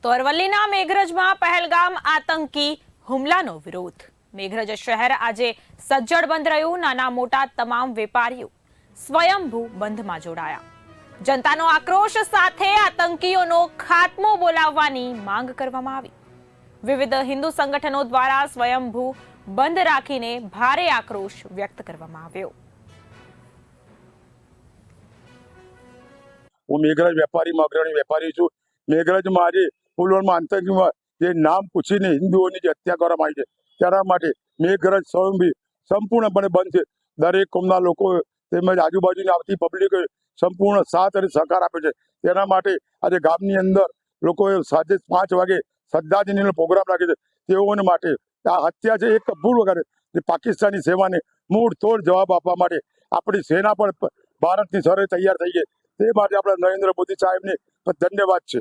તો અરવલ્લીના મેઘરજમાં પહેલગામ આતંકી હુમલાનો વિરોધ। મેઘરજ શહેર આજે સજ્જડ બંધ રહ્યું। નાના મોટા તમામ વેપારીઓ સ્વયંભૂ બંધમાં જોડાયા। જનતાનો આક્રોશ સાથે આતંકીઓનો ખાત્મો બોલાવવાની માંગ કરવામાં આવી। વિવિધ હિન્દુ સંગઠનો દ્વારા સ્વયંભૂ બંધ રાખીને ભારે આક્રોશ વ્યક્ત કરવામાં આવ્યો। હું મેઘરજ વેપારીમાં અગ્રણી વેપારી છું। મેઘરજમાં આજે પુલવામા આતંકીમાં જે નામ પૂછીને હિન્દુઓની જે હત્યા કરવામાં આવી છે તેના માટે મેઘરજ સંપૂર્ણપણે બંધ છે। દરેક કોમના લોકો તેમજ આજુબાજુની આવતી પબ્લિકે સંપૂર્ણ સાથ અને સહકાર આપ્યો છે। તેના માટે આજે ગામની અંદર લોકોએ સાંજે 5 વાગે શ્રદ્ધાંજલિનો પ્રોગ્રામ રાખ્યો છે। તેઓને માટે આ હત્યા છે એક ભૂલ વગર પાકિસ્તાની સેનાને મૂળ તોડ જવાબ આપવા માટે આપણી સેના પણ ભારતની સરહદે તૈયાર થઈ ગઈ। તે માટે આપણે નરેન્દ્ર મોદી સાહેબને ધન્યવાદ છે।